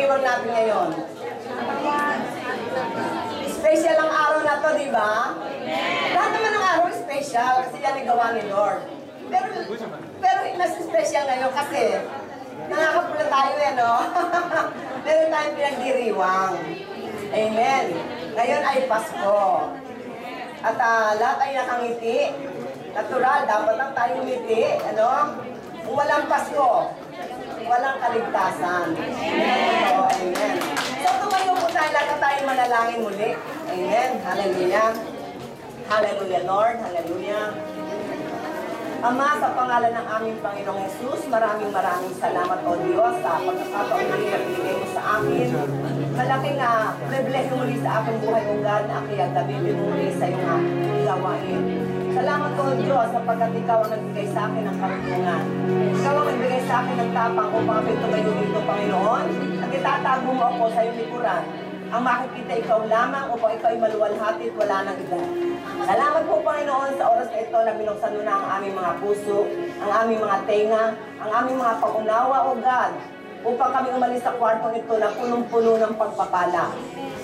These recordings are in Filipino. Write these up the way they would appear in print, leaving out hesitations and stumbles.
flavor natin ngayon? Special ang araw na to, di ba? Lahat naman ng araw special kasi yan ang gawa ni Lord. Pero mas special ngayon kasi nakakapula tayo no? Meron tayong pinagdiriwang. Amen. Ngayon ay Pasko. At lahat ay nakangiti. Natural, dapat lang tayo ngiti. Ano? Kung walang Pasko, walang kaligtasan. Amen. So tumayo po tayo, lahat tayo manalangin muli. Amen. Hallelujah. Hallelujah, Lord. Hallelujah. Ama, sa pangalan ng aming Panginoong Jesus, maraming salamat o Diyos sa pagkakataon muli na binigay mo sa amin. Malaking privilege muli sa aking buhay o God na aking gamitin muli sa iyong gawain. Salamat o Diyos sapagkat ikaw ang nagbigay sa akin ng karunungan. Ikaw ang nagbigay sa akin ng tapang upang ako'y tumayo dito, Panginoon, at itatago mo ako sa iyong likuran. Ang makikita ikaw lamang upang ikaw ay maluwalhati at wala nang iba. Salamat po, Panginoon, sa oras na ito na binuksan mo na ang aming mga puso, ang aming mga tenga, ang aming mga pag-unawa, O God, upang kami umalis sa kwartong ito na punong-puno ng pagpapala.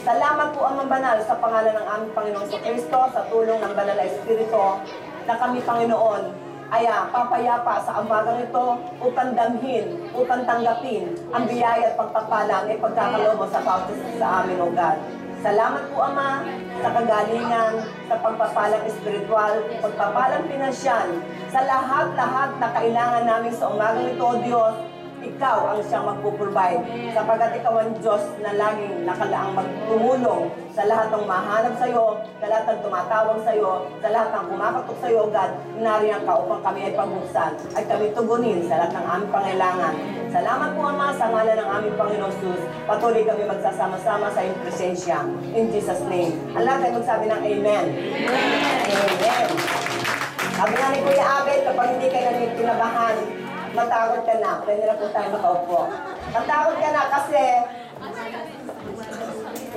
Salamat po, Amang Banal, sa pangalan ng aming Panginoon sa Kristo, sa tulong ng Banal na Espiritu, na kami, Panginoon, ay papayapa sa amagang ito upang damhin, upang tanggapin ang biyaya at pagpapala na ipagkakaloob mo sa bawat isa sa amin, O God. Salamat po, Ama, sa kagalingan, sa pagpapalang espiritual, pagpapalang pinansyal, sa lahat-lahat na kailangan namin sa umagang ito, O Diyos. Ikaw ang siyang magpuprovide sapagkat ikaw ang Diyos na laging nakalaang magtumulong sa lahat ng mahanap sa iyo, sa lahat ng tumatawag sa iyo, sa lahat ng kumakatok sa iyo, God. Nariyan ka upang kami ay pagbuksan at kami tugunin sa lahat ng aming pangailangan. Salamat po, Ama, sa ngalan ng aming Panginoon Jesus. Patuloy kami magsasama-sama sa iyong presensya. In Jesus' name. Ang lahat ay magsabi ng Amen. Amen. Sabi nga ni Kuya Abel, kapag hindi kayo tinabahan, matakot ka na. Pwede na po tayo makaupo. Matakot ka na kasi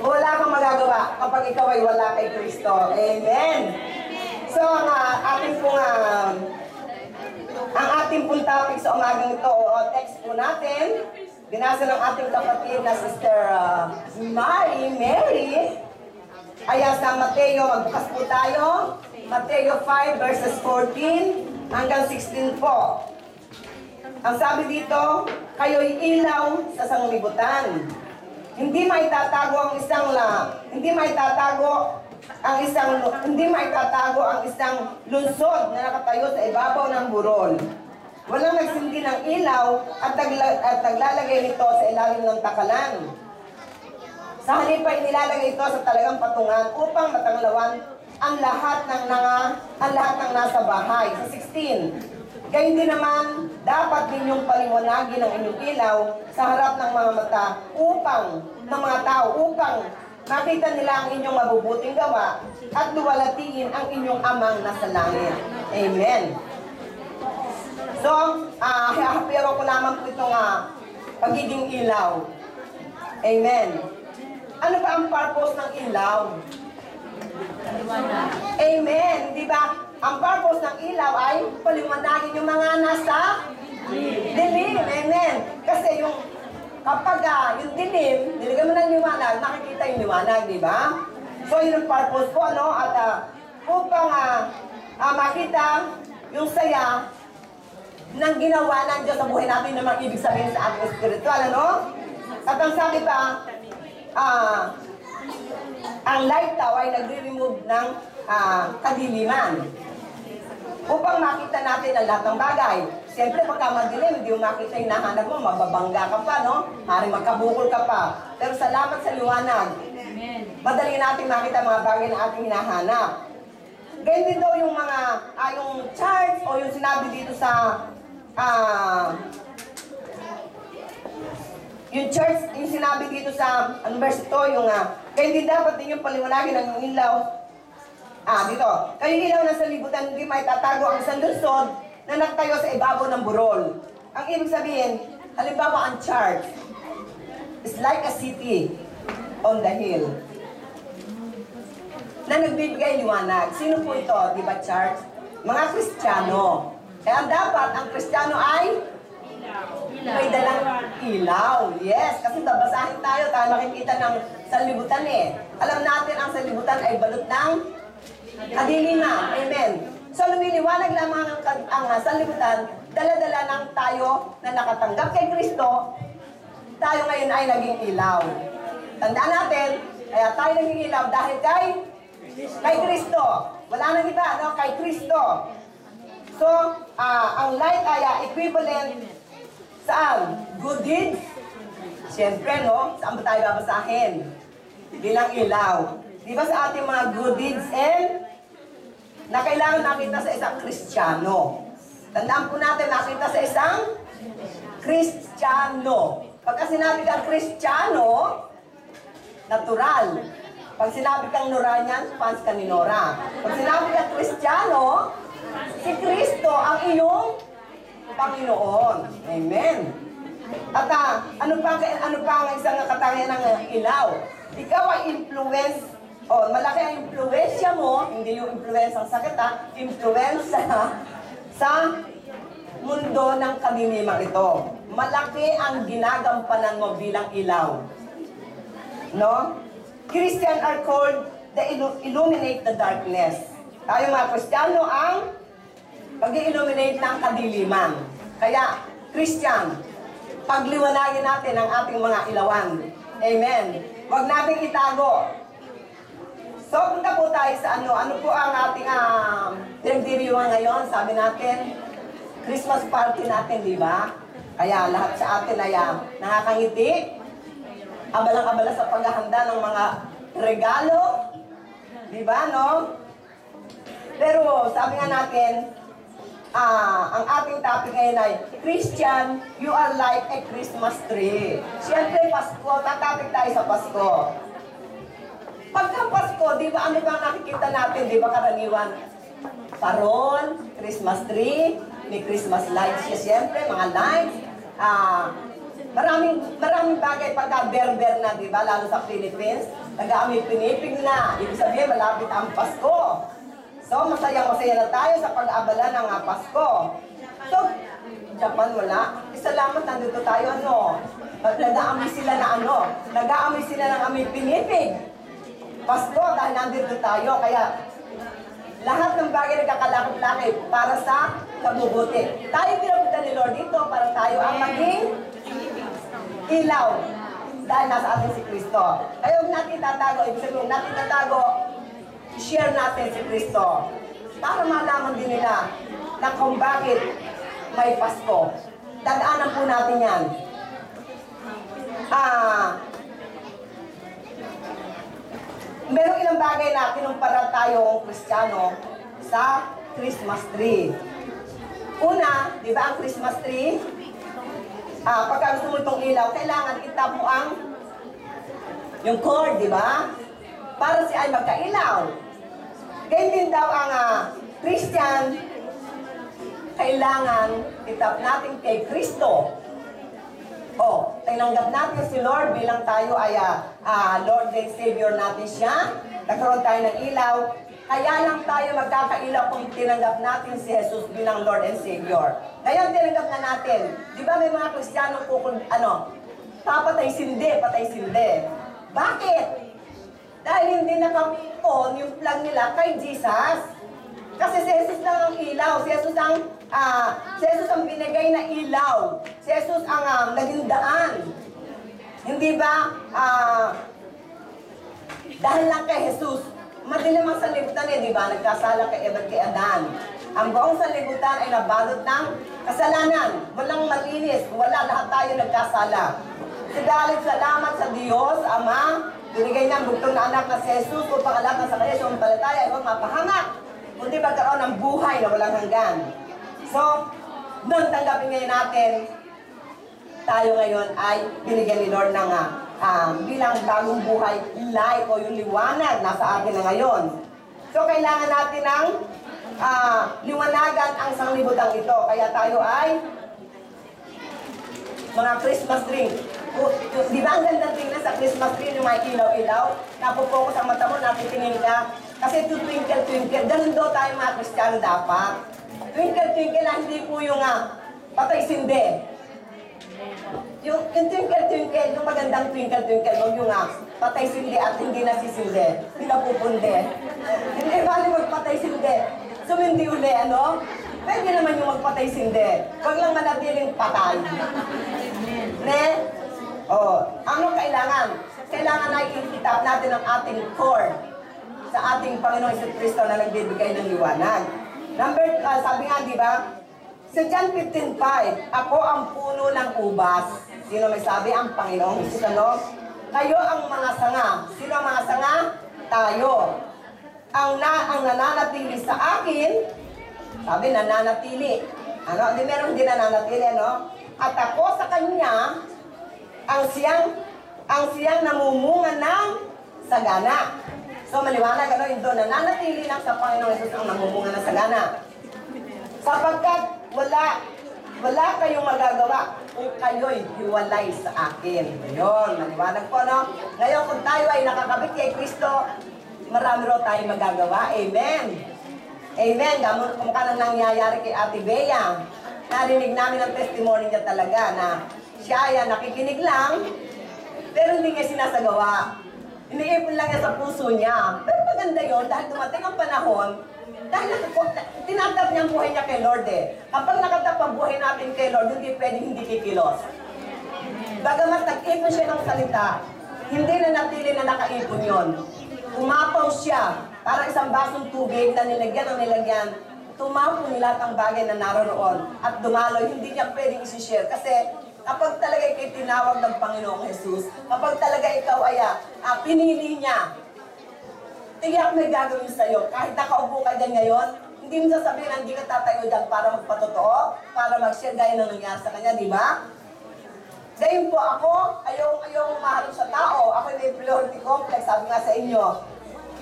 wala kang magagawa kapag ikaw ay wala kay Kristo. Amen. So, ang ating pong topic sa umagang ito, o text po natin, binasa ng ating kapatid na Sister Mary, ay sa Mateo, magbukas po tayo, Mateo 5 verses 14 hanggang 16 po. Ang sabi dito, kayo'y ilaw sa sanglibutan. Hindi maitatago ang isang lungsod na nakatayo sa ibabaw ng burol. Walang nagsindi ng ilaw at naglalagay nito sa ilalim ng takalan. Sa halip ay nilalagay ito sa talagang patungan upang matanglawan ang lahat ng nasa bahay. Sa 16, Gayun din naman, dapat ninyong paliwanagin ang inyong ilaw sa harap ng mga mata ng mga tao upang makita nila ang inyong mabubuting gawa at luwalatiin ang inyong amang nasa langit. Amen. So, hahapiro ko lamang po itong pagiging ilaw. Amen. Ano ba ang purpose ng ilaw? Amen. Di ba? Ang purpose ng ilaw ay paliwanagin yung mga nasa dilim. Amen. Kasi kapag yung dilim, nilagay mo ng liwanag, nakikita yung liwanag, di ba? So, yun ang purpose ko, ano? At upang makita yung saya ng ginawa ng Diyos sa buhay natin na ibig sabihin sa ating spiritual, ano? At ang sabi pa, ang light daw ay nagre-remove ng kadiliman. Upang makita natin ang lahat ng bagay. Siyempre, pagka madilim, hindi mo makita yung nahanap mo, mababangga ka pa, no? Maaaring magkabukol ka pa. Pero salamat sa liwanag. Madali natin makita mga bagay na ating hinahanap. Ganyan din daw yung mga, yung charts o yung sinabi dito sa, yung church, yung sinabi dito sa, verse ito, yung, ganyan din dapat din yung paliwanagin ng ilaw. Dito. Kayong ilaw na sa libutan, hindi may tatago ang isang lungsod na nakatayo sa ibabaw ng burol. Ang ibig sabihin, halimbawa ang church is like a city on the hill na nagbibigay liwanag. Sino po ito? Di ba, church? Mga Kristiyano. Kaya dapat ang Kristiyano ay May dalang ilaw. Yes, kasi babasahin tayo makikita ng sanlibutan eh. Alam natin ang sanlibutan ay balot ng kadiliman. Amen. So lumiliwanag lamang ang sanlibutan, dala-dala ng tayo na nakatanggap kay Kristo, tayo ngayon ay naging ilaw. Tandaan natin, kaya tayo naging ilaw dahil kay Kristo. Wala nang iba, no? Kay Kristo. So, ang light ay equivalent saan? Good deeds? Siyempre, no? Saan ba tayo babasahin? Bilang ilaw. Di ba sa ating mga good deeds na kailangan nakita sa isang Kristiyano? Tandaan po natin, nakita sa isang Kristiyano. Pagka sinabi kang Kristiyano, natural. Pag sinabi kang Noranian, fans ka ni Nora. Pag sinabi kang Kristiyano, si Kristo ang iyong Panginoon. Amen. At ano pa ang isang katangian ng ilaw? Ikaw ay influence, malaki ang influensya mo, hindi yung influence ang sakit influensya sa mundo ng kadiliman ito. Malaki ang ginagampanan mo bilang ilaw. No? Christians are called the illuminate the darkness. Tayo mga Kristiyano ang pag-illuminate ng kadiliman. Kaya, Christian, pagliwanagin natin ang ating mga ilawan. Amen. Huwag nating itago. So, punta po tayo sa ano po ang ating pinagdiriwang ngayon. Sabi natin, Christmas party natin, di ba? Kaya lahat sa atin ay nakakangiti. Abalang-abala sa paghahanda ng mga regalo. Di ba, no? Pero sabi nga natin, ang ating topic ngayon ay, Christian, you are like a Christmas tree. Siyempre, Pasko, tatapik tayo sa Pasko. Pagka Pasko, di ba, ano ba nakikita natin, di ba, karaniwan? Paron, Christmas tree, may Christmas lights siya, siyempre, mga lights. Maraming bagay pagka berber na, di ba? Lalo sa Philippines, nag-aamoy pinipig na. Ibig sabihin, malapit ang Pasko. So, masaya-masaya na tayo sa pag-abala ng Pasko. So, Japan wala. Salamat, nandito tayo, nag-aamoy sila nag-aamoy sila ng amoy pinipig. Pasko, dahil nandito tayo, kaya lahat ng bagay nagkakalakot-lakit para sa kabubuti. Tayo pinapunta ni Lord dito para tayo ang maging ilaw dahil nasa atin si Kristo. Kaya huwag natin tatago, ibig sabihin huwag natin tatago, share natin si Kristo para malaman din nila na kung bakit may Pasko. Dadaanan po natin yan. Merong ilang bagay na kinumpara tayong Kristiyano sa Christmas tree. Una, di ba ang Christmas tree? Pagka gusto mo itong ilaw, kailangan itap mo yung cord, di ba? Para siya ay magkailaw. Ganyan din daw ang Christian, kailangan itap natin kay Kristo. Tinanggap natin si Lord bilang tayo ay Lord and Savior natin siya. Nagkaroon tayo ng ilaw. Kaya lang tayo magkakailaw kung tinanggap natin si Jesus bilang Lord and Savior. Ngayon tinanggap na natin. Di ba may mga Kristiyanong patay sindi. Bakit? Dahil hindi nakapon yung plug nila kay Jesus. Kasi si Jesus lang ang ilaw. Si Jesus ang binigay na ilaw. Si Jesus ang naging daan. Hindi ba, dahil lang kay Jesus, madilim ang sanlibutan di ba? Nagkasala kay Eva at kay Adan. Ang buong sanlibutan ay nabalot ng kasalanan. Walang malinis. Wala, lahat tayo nagkasala. Dahil salamat sa Diyos, Ama, binigay niya ang bugtong na anak na si Jesus upang alam na sa kanya sa umpalataya ay huwag mapahamak, kundi magkaroon ng buhay na walang hanggan. So, nung tanggapin ngayon natin, tayo ngayon ay binigyan ni Lord ng bilang bagong buhay, light o yung liwanag nasa atin na ngayon. So, kailangan natin ng liwanagan ang sanglibutang ito. Kaya tayo ay mga Christmas tree. Di ba ang gandang tingnan sa Christmas tree yung may ilaw-ilaw? Napopokus ang mata mo, napitingin ka. Kasi to twinkle. Ganun daw tayo mga Kristiyano dapat. Twinkle na hindi po yung patay sindi. Yung twinkle, yung magandang twinkle, huwag yung patay sindi at hindi nasisindi, hindi napupundi. Hindi bali magpatay sindi, sumindi uli, ano? Pwede naman yung magpatay sindi, huwag lang manatiling patay. Ne? Ano kailangan? Kailangan na i-tap natin ang ating core sa ating Panginoong Jesucristo na nagbibigay ng liwanag. Sabi nga, di ba? Sa John 15:5, ako ang puno ng ubas. Sino may sabi? Ang Panginoong Jesus, ano? Kayo ang mga sanga. Sino ang mga sanga? Tayo. Ang nananatili sa akin, sabi nananatili. Ano? Di meron din nananatili, ano? At ako sa kanya, ang siyang namumunga ng sagana. So maliwanag, ano? Yung doon, nananatili lang sa Panginoong Jesus ang namumunga ng sagana. Sapagkat wala kayong magagawa kung kayo'y hiwalay sa akin. Ayun, maliwanag po, no? Ngayon, kung tayo ay nakakabit kay Kristo, marami raw tayong magagawa. Amen. Amen. Kung ka nang nangyayari kay Ate Bea, narinig namin ang testimony niya talaga na siya ay nakikinig lang, pero hindi niya sinasagawa. Iniipon lang niya sa puso niya. Pero maganda yun, dahil dumating ang panahon, dahil tinatap niya ang buhay niya kay Lord eh. Kapag nakatap ang buhay natin kay Lord, hindi pwedeng hindi kikilos. Bagamat nag-ipon siya ng salita, hindi na natili na nakaipon yon. Umapaw siya, para isang basong tubig na nilagyan, tumapo ni lahat ang bagay na naroon at dumaloy, hindi niya pwedeng isi-share. Kasi kapag talaga ikay tinawag ng Panginoong Jesus, kapag talaga ikaw ay pinili niya, tiyak may gagawin sa'yo. Kahit nakaupo ka dyan ngayon, hindi mo sasabihin na hindi ka tatayo dyan para magpatotoo, para mag-share gaya ng nangyari sa kanya, di ba? Dahil po ako, ayaw maharap sa tao. Ako may inferiority complex, sabi nga sa inyo.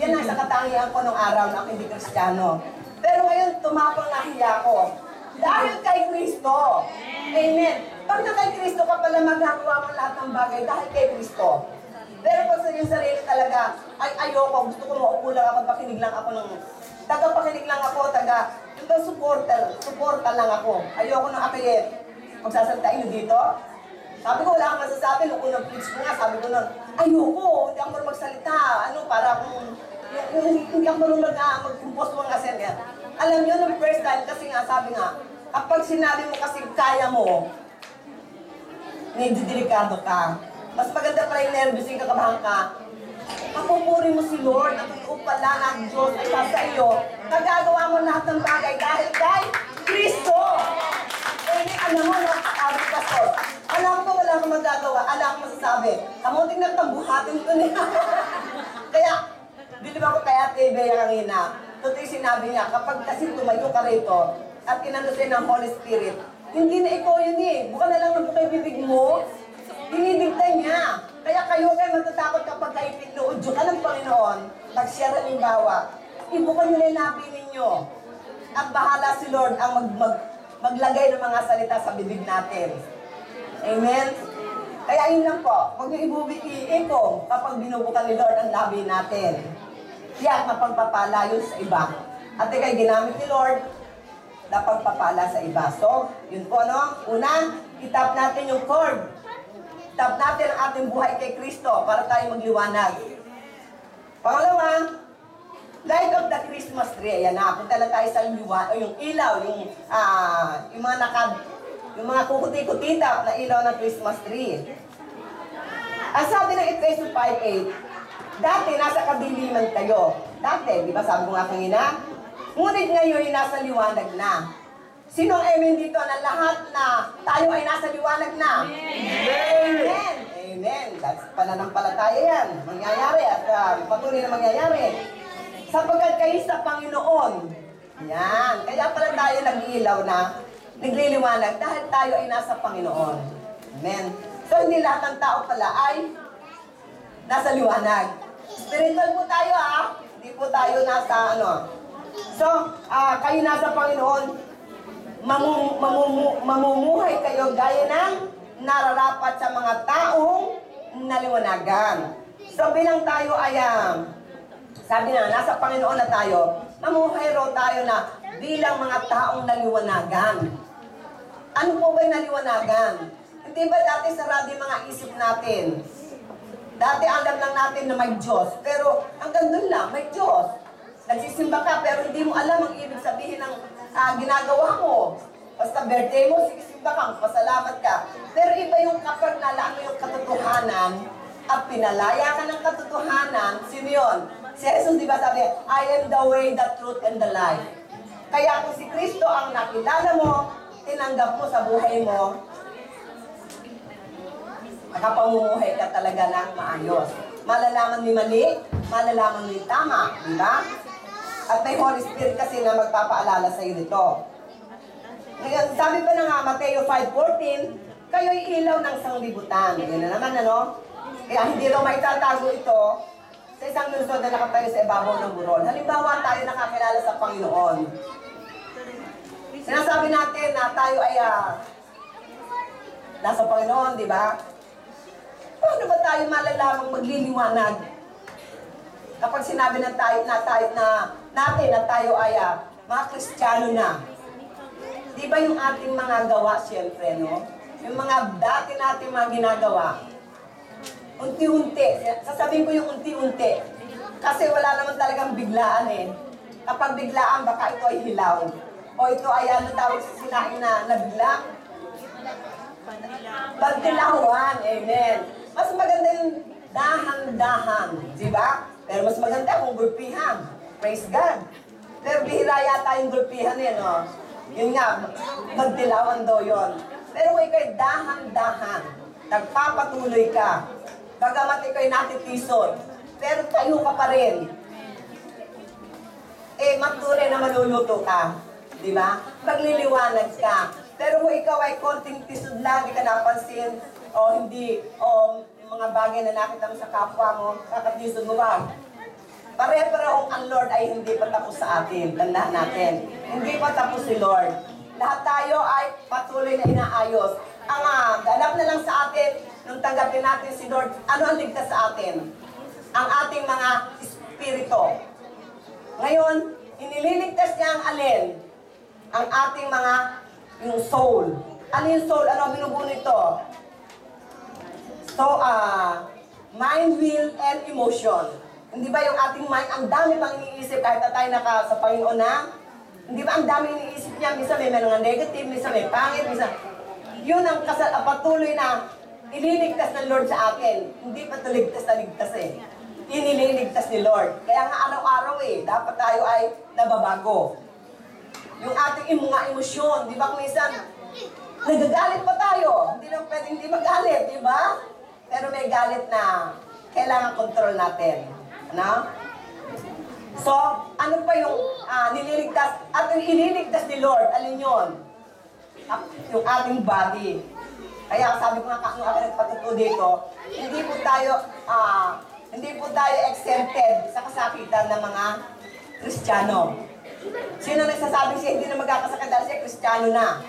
Yan ang sa katangian ko nung araw na ako hindi Kristiyano. Pero ngayon, tumapang nahiya ko. Dahil kay Kristo. Amen. Pag na kay Kristo ka pala, magagawa mo lahat ng bagay dahil kay Kristo. Pero pag sa iyong sarili talaga, ay ayoko, gusto ko maupo lang ako, pakinig lang ako ng, taga-pakinig lang ako, supporter lang ako. Ayoko nang ako magsasalitain nyo dito. Sabi ko, wala akong masasabi, nung unang preach ko nga, sabi ko nun, ayoko, hindi ako marunong magsalita, para akong, hindi ako marunong mag-compose mga senga. Alam nyo, nung first time, kasi nga, sabi nga, kapag sinabi mo kasi kaya mo, medyo delikado ka. Mas maganda pala yung nervous yung kakabahan ka. Papupuri mo si Lord at ito pala na ang Diyos ay sa iyo. Nagagawa mo lahat ng bagay dahil kay Kristo. Alam mo, Pastor, alam ko wala akong magagawa, alam ko masasabi. Kamunting nagtambuhatin ko niya. Kaya, bilib ako kay Ate Bea kanina. Totoo yung sinabi niya, kapag kasi tumayo ka rito at inano sa'yo ng Holy Spirit, hindi na ikaw yun eh. Buka na lang ng bukay bibig mo. Dinidikta niya. Kaya kayo matatakot kapag kayo pinuudyo ka ng Panginoon, pag-share halimbawa, ibukan nyo na yung labi ninyo. At bahala si Lord ang maglagay ng mga salita sa bibig natin. Amen? Kaya yun lang po, huwag nyo iiko kapag binubukan ni Lord ang labi natin. Tiyak na pagpapala yun sa iba. At ikay ginamit ni Lord na pagpapala sa iba. So, yun po, no? Una, itap natin yung cord. Tap natin ang ating buhay kay Kristo para tayo magliwanag. Pangalawa, light of the Christmas tree. Ayan na, punta lang tayo sa yung ilaw, yung mga kukuti-kutita na ilaw ng Christmas tree. Ang sabi ng Ephesians 5:8, dati nasa kadiliman kayo. Dati, di ba sabi ko nga kanina? Ngunit ngayon nasa liwanag na. Sinong amen dito na lahat na tayo ay nasa liwanag na? Amen! Amen! That's pananampalataya yan. Mangyayari at patuloy na mangyayari. Sapagkat kayo sa Panginoon. Yan. Kaya pala tayo nag-iilaw na, nagliliwanag dahil tayo ay nasa Panginoon. Amen. So hindi lahat ng tao pala ay nasa liwanag. Spiritual po tayo Hindi po tayo nasa So, kayo nasa Panginoon, mamumuhay kayo gaya ng nararapat sa mga taong naliwanagan. So bilang tayo ay, sabi na, nasa Panginoon na tayo, mamuhay raw tayo na bilang mga taong naliwanagan. Ano po ba yung naliwanagan? Di ba dati sarado yung mga isip natin? Dati alam lang natin na may Diyos, pero hanggang doon lang, may Diyos. Nagsisimba ka, pero hindi mo alam ang ibig sabihin ng ginagawa mo. Basta birthday mo, sige simba ka, pasalamat ka. Pero iba yung kapag nalaan mo yung katotohanan, at pinalaya ka ng katotohanan, sino yun? Si Jesus, di ba sabi, I am the way, the truth, and the life. Kaya kung si Kristo ang nakilala mo, tinanggap mo sa buhay mo, makapamumuhay ka talaga ng maayos. Malalaman mo mali, malalaman mo yung tama, di ba? At may Holy Spirit kasi na magpapaalala sa iyo nito. Ngayon, sabi pa na nga, Mateo 5:14, kayo'y ilaw ng sanglibutan. Yun na naman, ano? Kaya hindi raw maitatago ito sa isang lungsod na nakatayo sa ibabaw ng burol. Halimbawa, tayo nakakilala sa Panginoon. Sinasabi natin na tayo ay nasa Panginoon, di ba? Paano ba tayo malalamang magliliwanag? Kapag sinabi na tayo natin na tayo ay mga Kristiyano na. Di ba yung ating mga gawa, siyempre, no? Yung mga dati natin mga ginagawa, unti-unti. Sasabihin ko yung unti-unti. Kasi wala naman talagang biglaan eh. Kapag biglaan, baka ito ay hilaw. O ito ay ano tawag sa sinain na bigla? Pagdilawan. Amen. Mas maganda yung dahan-dahan. Di ba? Pero mas maganda kung gulpihan. Praise God. Pero bihira yata yung gulpihan eh, no? Yun nga, magdilawan daw yun. Pero kung ikaw'y dahan-dahan, nagpapatuloy ka, bagamat ikaw'y natitison, pero tayo ka pa rin. Mature na maluluto ka. Di ba? Magliliwanag ka. Pero kung ikaw ay konting tisod lang, di ka napansin, o hindi, o mga bagay na nakita mo sa kapwa mo, kakatisod mo ba? Pare-parehong ang Lord ay hindi pa tapos sa atin. Tandaan natin. Hindi pa tapos si Lord. Lahat tayo ay patuloy na inaayos. Ang ganap na lang sa atin, nung tanggapin natin si Lord, ano ang ligtas sa atin? Ang ating mga espiritu. Ngayon, inililigtas niya ang alin? Ang ating mga, yung soul. Ano yung soul? Ano binubuo nito? So, mind, will, and emotion. Hindi ba yung ating mind, ang dami pang iniisip kahit na tayo sa Panginoon na? Hindi ba ang dami iniisip niya? Minsan may mga negative, minsan may pangit, minsan... Yun ang patuloy na ililigtas ng Lord sa atin. Hindi pa ito ligtas na ligtas eh. Inililigtas ni Lord. Kaya nga araw-araw dapat tayo ay nababago. Yung ating mga emosyon, di ba kung minsan, nagagalit pa tayo. Hindi lang pwedeng hindi magalit, di ba? Pero may galit na kailangan control natin. Ano? So, ano pa yung nililigtas? At yung iniligtas ni Lord, alin yun? Yung ating body. Kaya sabi ko nga nung ako nagpatuto dito, hindi po tayo exempted sa kasakitan ng mga Kristiyano. Sino nagsasabing siya hindi na magkakasakit dahil siya Kristiyano na?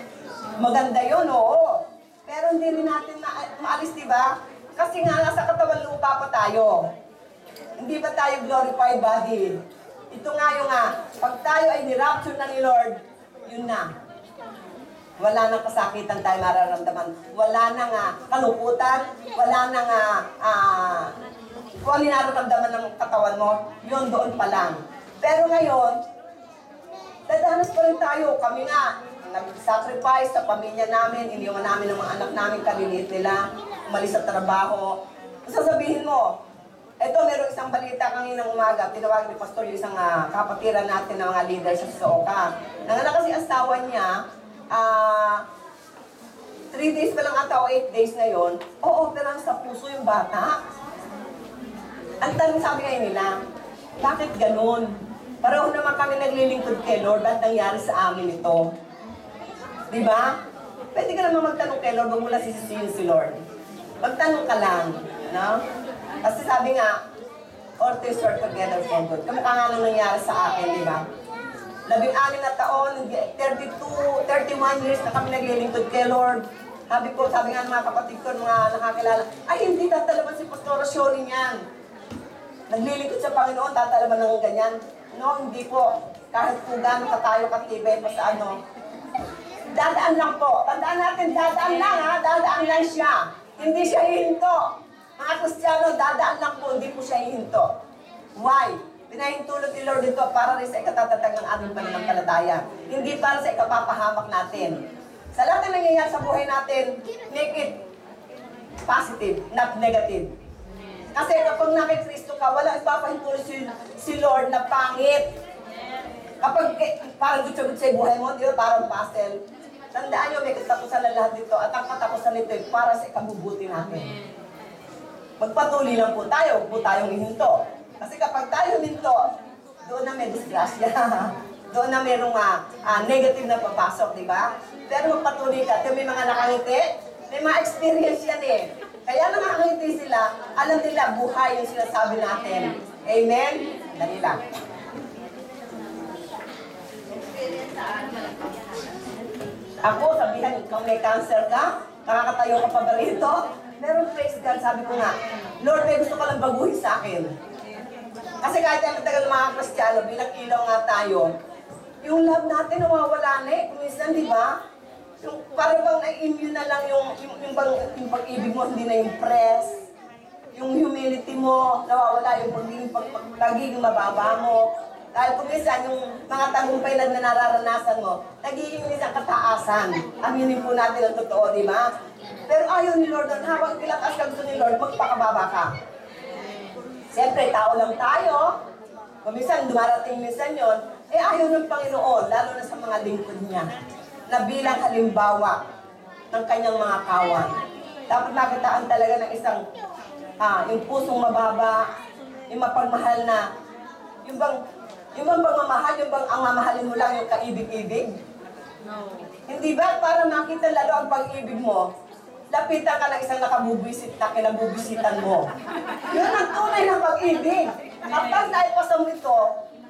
Maganda yun, oo. Pero hindi rin natin maalis, diba? Kasi nga nasa katawan lupa pa tayo. Hindi ba tayo glorified body? Ito nga yung pag tayo ay nirapture na ni Lord, yun na. Wala nang kasakitan tayo mararamdaman. Wala nang kalungkutan. Wala nang kung ano nararamdaman ng katawan mo, yun doon pa lang. Pero ngayon, dadanas pa rin tayo. Kami nga, nag-sacrifice sa pamilya namin, iniwan namin ng mga anak namin, kaliliit nila, umalis sa trabaho. Sasabihin mo, ito, merong isang balita kaninang umaga, tinawag ni Pastor yung isang kapatiran natin ng mga leader sa Sooka. Nanganak kasi asawa niya, 3 days pa lang ata o 8 days na yon, operahan sa puso yung bata. Ang tanong sabi ngayon nila, bakit ganun? Pareho naman kami naglilingkod kay Lord, at nangyari sa amin ito. Diba? Pwede ka naman magtanong kay Lord, wag mo lang sisisihin si Lord. Magtanong ka lang, no? Kasi sabi nga, all things work together for good. Kamukha nga nang nangyari sa akin, di ba? 16 na taon, 31 years na kami naglilingkod kay Lord. Sabi nga ng mga kapatid ko, mga nakakilala, ay hindi tatalaman si Pastor Shoni niyan. Naglilingkod sa Panginoon, tatalaman ng ganyan. No, hindi po. Kahit po gano'n ka tayo katibay pa sa Dadaan lang po. Tandaan natin, dadaan lang ha. Dadaan lang siya. Hindi siya hihinto. Mga Kristiyano, dadaan lang po, hindi po siya hihinto. Why? Pinahintulot ni Lord dito para rin sa ikatatatag ng ating pananampalataya. Hindi para sa ikapapahamak natin. Sa lahat na nangyayari sa buhay natin, make it positive, not negative. Kasi kapag nakikristo ka, walang ipapahintulot si Lord na pangit. Kapag parang gutsa-gutsa yung buhay mo, di ba, parang puzzle. Tandaan nyo, may katapusan na lahat dito. At ang katapusan nito ay para sa ikabubuti natin. Magpatuloy lang po tayo, huwag po tayong ihinto. Kasi kapag tayo huminto, doon na may disgrasya. Doon na mayroong negative na papasok, di ba? Pero magpatuloy ka. At may mga nakangiti, may mga experience yan eh. Kaya nang nakangiti sila, alam nila buhay yung sinasabi natin. Amen? Dali lang. Ako, sabihan, kung may cancer ka, nakakatayo ka pa ba rito? Pero praise God, sabi ko nga, Lord, may gusto ka lang baguhin sa akin. Kasi kahit ang matagal mga Kristiyano, bilang ilaw nga tayo, yung love natin nawawala na eh. Minsan, di ba? Yung parang bang na-immune na lang yung pag-ibig mo, hindi na yung press. Yung humility mo, nawawala yung pagiging mababa mo. Dahil kung minsan, yung mga tagumpay na nararanasan mo, nagiging minsan kataasan. Aminin po natin ang totoo, di ba? Pero ayaw ni Lord, habang pilakas ka gusto ni Lord, magpakababa ka. Siyempre, tao lang tayo. Kung minsan, dumarating minsan yon, eh ayaw ng Panginoon, lalo na sa mga lingkod niya, na bilang halimbawa ng kanyang mga kawan. Dapat nakitaan talaga ng isang, yung pusong mababa, yung mapagmahal na, yung bang pagmamahal, yung bang ang mamahalin mo lang yung kaibig-ibig? No. Hindi ba? Para makita lalo ang pag-ibig mo, lapitan ka ng isang nakabubisit na kinabubisitan mo. Yun ang tunay ng pag-ibig. Kapag naipasa mo ito,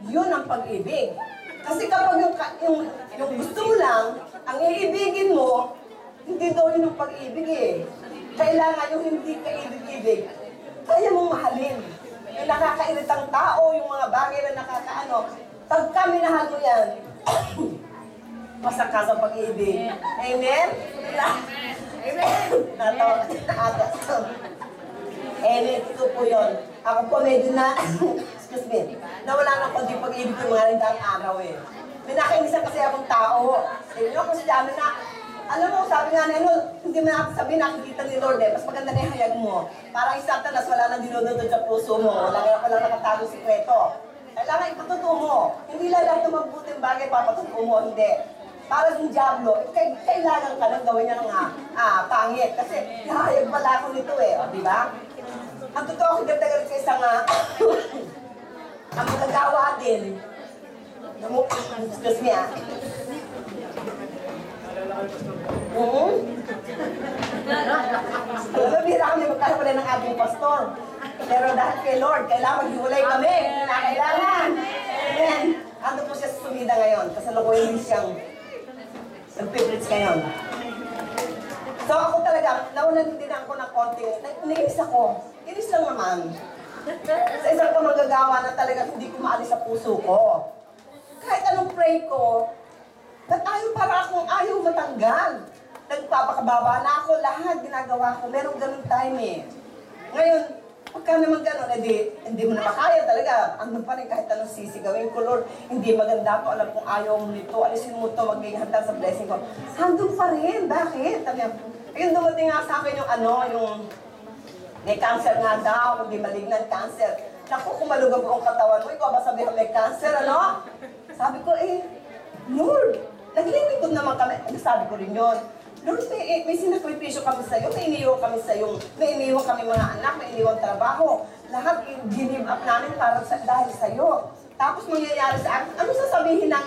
yun ang pag-ibig. Kasi kapag yung gusto mo lang, ang iibigin mo, hindi daw yun ang pag-ibig eh. Kailangan yung hindi kaibig-ibig, kaya mong mahalin. Yung nakakairitang tao, yung mga bagay na nakakaano, pagka minahal mo yan, masak ka sa pag-ibig. Amen? Amen? Natawa ka. Amen, ito po yun. Ako po medyo na, excuse me, nawala na konti pag-ibig yung mga rindang araw eh. May nakinisan kasi akong tao. Sabi nyo, Kristiyano na, alam mo, sabi nga na, hindi mo natin sabihin, nakikita ni Lord eh, mas maganda na yung hayag mo. Parang isang tanas, wala nang dinudod sa puso mo, walang nakatago sikreto. Kailangan ipatutuo mo. Hindi lang ito magbuting bagay, papatutuo mo, hindi. Para yung Diablo, kailangan ka nang gawin niya ng pangit. Kasi nahayag pala ako nito eh, o, di ba? Ang totoo, kagad-agad sa isang ang magagawa din. Excuse me Alam mo, bihira kami magkakaroon ng ating pastor. Pero dahil kay Lord, kailangan maghiwalay kami. Kailangan. Amen. Ando po siya sa sumida ngayon. Kasalukuyan din siyang nagpiprits ngayon. So ako talaga, nawalan din ako ng konting, nainis ako. Inis lang naman. Sa isang pamagagawa na talaga hindi ko maalis sa puso ko. Kahit anong pray ko, ba't para akong ayaw matanggal? Nagpapakababa na ako, lahat ginagawa ko. Merong ganun time eh. Ngayon, pagka naman ganun, hindi mo na makaya talaga. Andun pa rin kahit anong sisigawin ko, Lord, hindi maganda ko. Alam kong ayaw mo nito. Alisin mo ito, magiging hantang sa blessing ko. Andun pa rin. Bakit? Ayun, dumating nga sa akin yung may cancer nga daw, hindi malignant cancer. Naku, kung malugab ang katawan mo, ikaw ba sabihin may cancer, ano? Sabi ko, Lord, naglilingkod naman kami. Sabi ko rin yun. Lord, may sinakripisyo kami sa'yo, may iniwan kami sa'yo, may iniwan kami mga anak, may iniwan trabaho. Lahat i-give up namin para dahil sa'yo. Tapos mangyayari sa akin, ano sasabihin ng,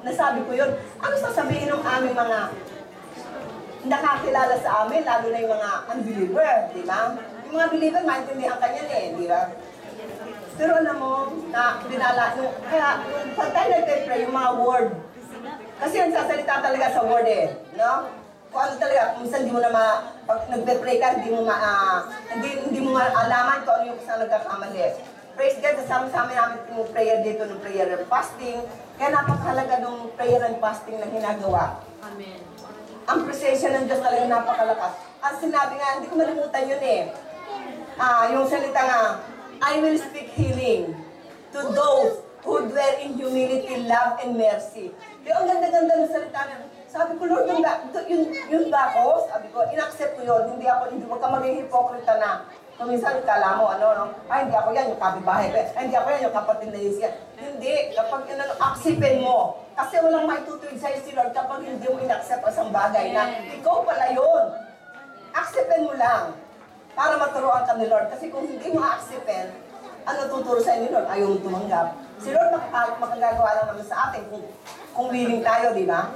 nasabi ko yun, ano sasabihin ng aming mga nakakilala sa amin, lalo na yung mga unbeliever, di ba? Yung mga believer, maintindihan ka niyan eh, di ba? Pero alam mo, na dinala, kaya pag tayo nag-pray, yung mga word, kasi ang sasalita talaga sa word eh, no? Kung ano talaga, minsan hindi mo na pag nagpe-pray ka, hindi mo alaman kung ano yung saan nagkakamali. Praise God, kasama namin yung prayer dito, ng prayer fasting. Kaya napakahalaga ng prayer and fasting na ginagawa. Amen. Ang presensya ng Diyos talaga napakalakas. Ang sinabi nga, hindi ko malimutan yun eh. Yung salita nga, I will speak healing to those who dwell in humility, love, and mercy. Pero ang ganda-ganda ng salita niya. Sabi ko, Lord, yun ba ako? Sabi ko, in-accept ko yun. Hindi wag ka maging hipokrita na. Kung minsan, kala mo, hindi ako yan, yung kabibahay. Hindi ako yan, yung kapatid na yun siya. Hindi, kapag acceptin mo. Kasi walang maitutuwid sa'yo si Lord kapag hindi mo in-accept ang bagay na ikaw pala yun. Acceptin mo lang para maturuan ka ni Lord. Kasi kung hindi mo acceptin, ano tuturo sa'yo ni Lord? Ayaw mo tumanggap. Si Lord makagagawa lang naman sa atin kung willing tayo, di ba?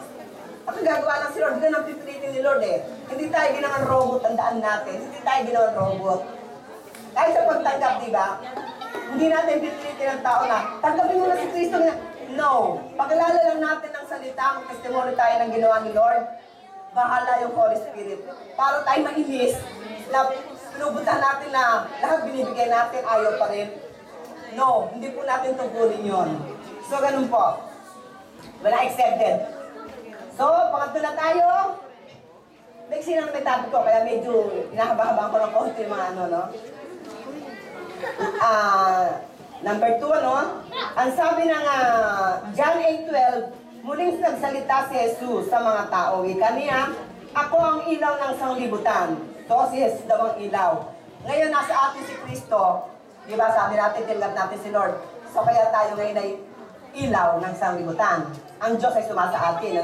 Makagagawa lang si Lord. Hindi ka nang pipilitin ni Lord eh. Hindi tayo ginawang robot ang daan natin. Hindi tayo ginawang robot. Kahit sa pagtanggap, di ba? Hindi natin pipilitin ang tao na, tanggapin mo na si Kristo na, no. Pagkalala lang natin ng salita, mag-testimony tayo ng ginawa ni Lord, bahala yung Holy Spirit. Para tayo mainis, na pinubutan natin na lahat binibigay natin, ayaw pa rin. No, hindi po natin tugunin yun. So, ganun po. Wala accepted. So, pangatlo na tayo. Next na may topic ko, kaya medyo hinahaba-habaan ko ng konti yung mga no? Number 2, ang sabi ng John 8:12, muling nagsalita si Jesus sa mga tao. Ika niya, ako ang ilaw ng sanglibutan. So, si Jesus daw ang ilaw. Ngayon, nasa atin si Kristo. Di ba, sabi natin, tinggap natin si Lord. So, kaya tayo ngayon ay ilaw ng sanglibutan. Ang Diyos ay sumasa atin,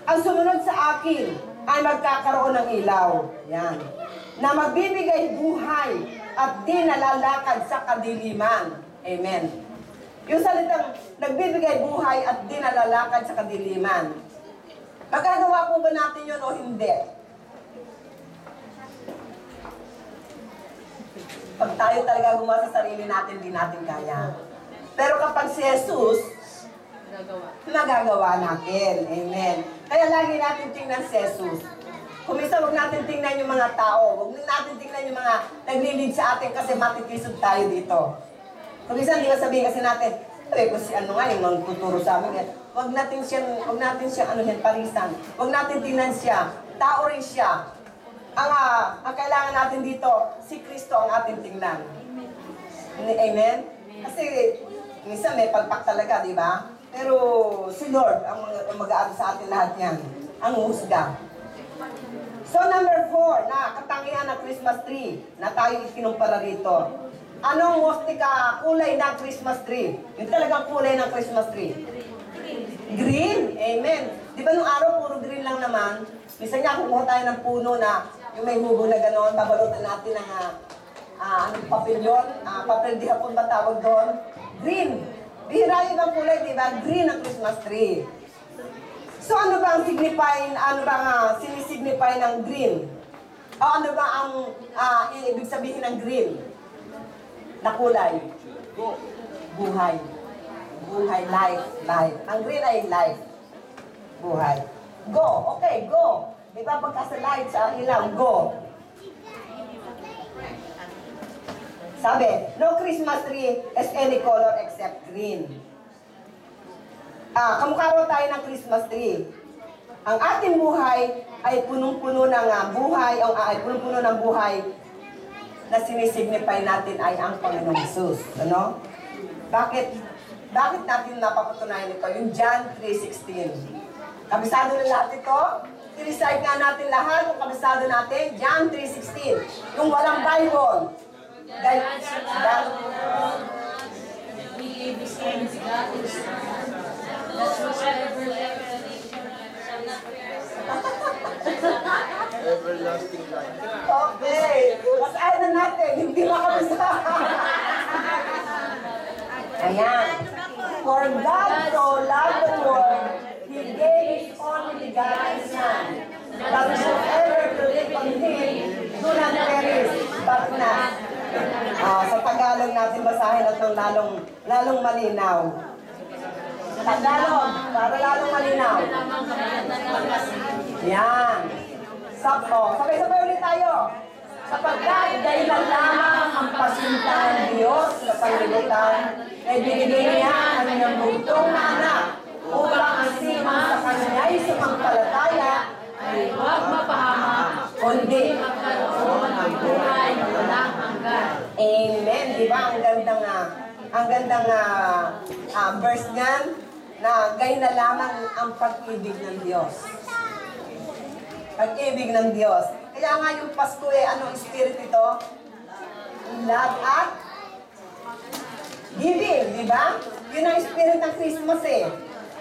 Ang sumunod sa akin ay magkakaroon ng ilaw. Yan. Na magbibigay buhay at di nalalakad sa kadiliman. Amen. Yung salitang nagbibigay buhay at di nalalakad sa kadiliman. Magagawa po ba natin yun o hindi? Pag tayo talaga gumawa sa sarili natin, di natin kaya. Pero kapag si Jesus, magagawa natin. Amen. Kaya lagi natin tingnan si Jesus. Kung minsan, huwag natin tingnan yung mga tao. Huwag natin tingnan yung mga naglilid sa atin kasi matitisod tayo dito. Kung minsan, di ba sabihin kasi natin, kung si ano nga, yung tuturo sa amin, huwag natin siya parisan. Huwag natin tingnan siya. Tao rin siya. Ang kailangan natin dito, si Kristo ang ating tingnan. Amen? Kasi, minsan may pagpak talaga, di ba? Pero si Lord ang mag-aano sa atin lahat yan. Ang husga. So number 4, na katangian ng Christmas tree na tayo ikinumpara rito. Anong kulay ng Christmas tree? Yung talagang kulay ng Christmas tree. Green. Amen. Di ba nung araw puro green lang naman? Minsan nga kumuha tayo ng puno na yung may hubo na gano'n, babalutan natin ng papel yun? Papel di hapon ba tawag doon? Green. Bihira yung ibang kulay, di ba? Green ang Christmas tree. So ano ba ang sinisignify ng green? O ano ba ang ibig sabihin ng green? Na kulay? Buhay. Buhay, life. Ang green ay life. Buhay. Go. Okay, go. Di ba pagka sa light, sa ilaw, go. Sabi, no Christmas tree has any color except green. Kamukha raw tayo ng Christmas tree. Ang ating buhay ay punong-puno ng buhay, punong-puno ng buhay na sinisignify natin ay ang Panginoong Jesus. Ano? Bakit natin napapatunayan ito? Yung John 3:16. Kabisado na lahat ito. I-recite nga natin lahat kung kabisado natin. John 3:16. Yung walang Bible. God everlasting life. Okay. Basahin na natin. Hindi makabisa. Ayan. For God so loved the world, He gave His only begotten Son, that whoever believe on Him do not perish, but not. Sa Tagalog natin basahin at ng lalong malinaw. Tagalog, para lalong malinaw. Yan. Sabay-sabay ulit tayo. Sapagkat dahilan lamang ang pasinta ng Diyos sa panlibutan, ay binigay niya ang kanyang bugtong na anak upang ang sinong sa kanya'y sumampalataya ay huwag mapahamak, kundi magkaroon ng buhay na walang hanggan. Amen. Di ba? Ang gandang verse niyan na gayon na lamang ang pag-ibig ng Diyos. Pag-ibig ng Diyos. Kaya nga yung Pasko anong spirit ito? Love at giving, di ba? Yun ang spirit ng Christmas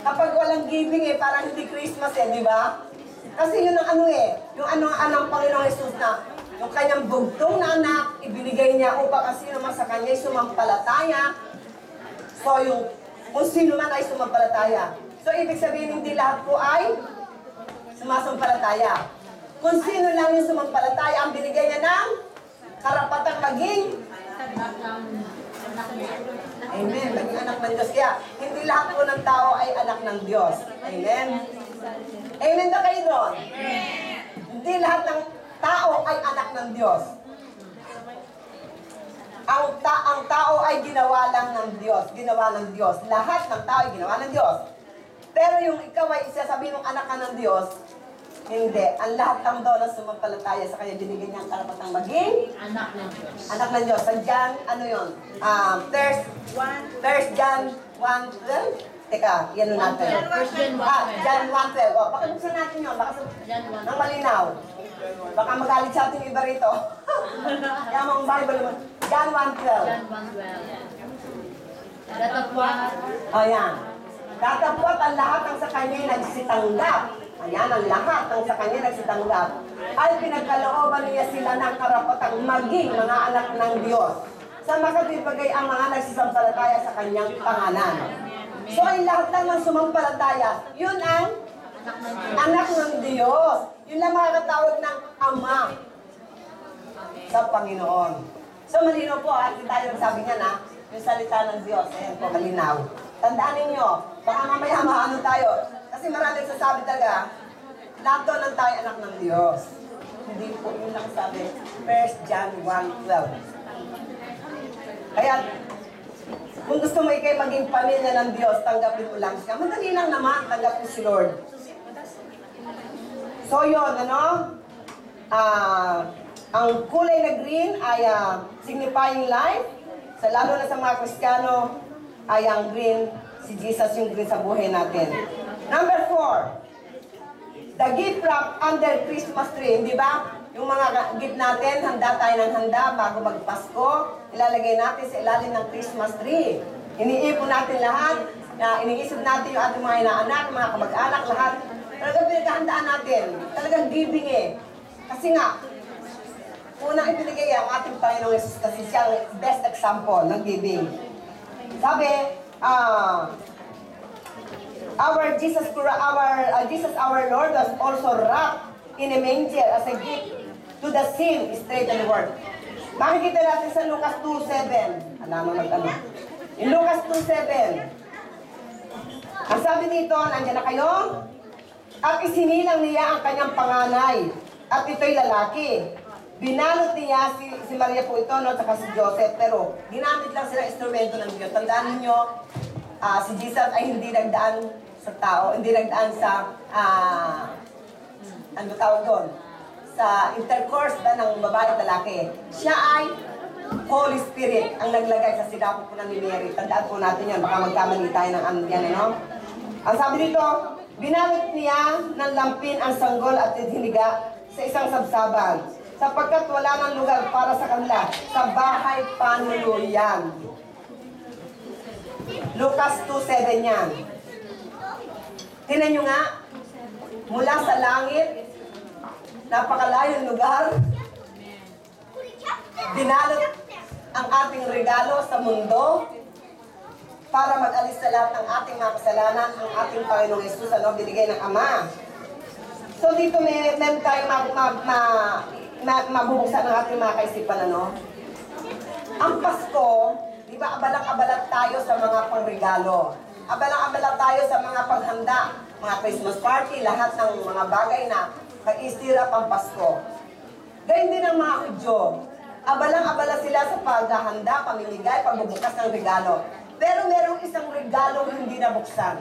Kapag walang giving parang hindi Christmas di ba? Kasi yun ang yung anong Panginoong Jesus na yung kanyang bugtong na anak, ibinigay niya upang ang sino man sa kanya ay sumampalataya. So kung sino man ay sumampalataya. So ibig sabihin hindi lahat po ay sumasampalataya. Kung sino lang yung sumampalataya, ang binigay niya ng karapatang maging Amen. Maging anak ng Diyos. Kaya hindi lahat po ng tao ay anak ng Diyos. Amen. Amen ba kayo doon? Hindi lahat ng tao ay anak ng Diyos. Ang tao ay ginawa lang ng Diyos. Ginawa ng Diyos. Lahat ng tao ay ginawa ng Diyos. Pero yung ikaw ay isasabihin ng anak ka ng Diyos, hindi. Ang lahat ng doon na sumampalataya sa kanya, binigyan niya ang karapatang maging Anak ng Diyos. anak ng Diyos. Sa John, ano yun? First John 1:12. Teka, yan natin. First John 1:12. John 1:12. O, baka buksan natin yun. Baka John 1:12. nang malinaw. Baka magalit sa ating iba rito. Kaya mong Bible mo. John 1:12. John 1:12. Datapwat. O yan. Datapwat ang lahat ng sa kanya'y nagsitanggap. Ayan, ang lahat ng sa kanya nagsitanggap. Ay pinagkalooban niya sila ng karapatang maging mga anak ng Diyos. Sa makatibagay ang mga nagsisampalataya sa kanyang pangalan. So ay lahat lang ng sumampalataya, yun ang anak ng Diyos. Yun lang makakatawag ng Ama sa Panginoon. So malinaw po, tayo sabi niya na, yung salita ng Diyos, ayan po, malinaw. Tandaan ninyo, baka mamaya maano tayo. Kasi maraming sasabi talaga, lahat doon ang tayo anak ng Diyos. Hindi po yun lang sabi. 1 John 1:12. Kaya, kung gusto mo ikay maging pamilya ng Diyos, tanggapin mo lang siya. Madali lang naman, tanggapin si Lord. So yun, ang kulay na green ay signifying life. Sa lalo na sa mga Kristiyano, ay ang green, si Jesus yung green sa buhay natin. Number 4, the gift wrap under Christmas tree. Hindi ba? Yung mga gift natin, handa tayo ng handa bago magpasko. Ilalagay natin sa ilalim ng Christmas tree. Iniipon natin lahat. Iniisip natin yung ating mga inaanak, mga kamag-anak, lahat. Talagang pinagkahandaan natin. Talagang giving Kasi nga, unang ibinigay ang ating Panginoong Jesus kasi siya ang best example ng giving. Sabi, Jesus our Lord was also wrapped in a manger as a gift to the sin straight and word. Makikita natin sa Lucas 2:7. Alam mo mag-ano. In Lucas 2:7. Ang sabi dito, nandiyan na kayo? At isinilang niya ang kanyang panganay. At ito'y lalaki. Binalot niya si Maria po ito, saka si Joseph. Pero ginamit lang sila instrumento ng Diyos. Tandaan niyo, si Jesus ay hindi nagdaan sa tao, hindi nagdaan sa, ano tawag doon? Sa intercourse ba ng babae at lalaki. Siya ay Holy Spirit ang naglagay sa sidapo po ng ni Mary. Tandaan po natin yan, baka magkamali tayo ng ano yan, Ang sabi dito, binalot niya ng lampin ang sanggol at hiniga sa isang sabsaban, sapagkat wala ng lugar para sa kanila sa bahay panuluyan. Lucas 2:7 yan. Tingnan nyo nga, mula sa langit, napakalayong lugar, binalot ang ating regalo sa mundo para mag-alis sa lahat ng ating mga kasalanan, ang ating Panginoong Jesus, binigay ng Ama. So dito meron tayo mabubuksan ng ating mga kaisipan, Ang Pasko, di ba, abalang-abalat tayo sa mga pangregalo. Abalang-abalat tayo sa mga paghanda, mga Christmas party, lahat ng mga bagay na pag-istirap ang Pasko. Gayun din ang mga Hudyo. Abalang-abala sila sa paghahanda, pamimigay, pagbubukas ng regalo. Pero merong isang regalo hindi nabuksan.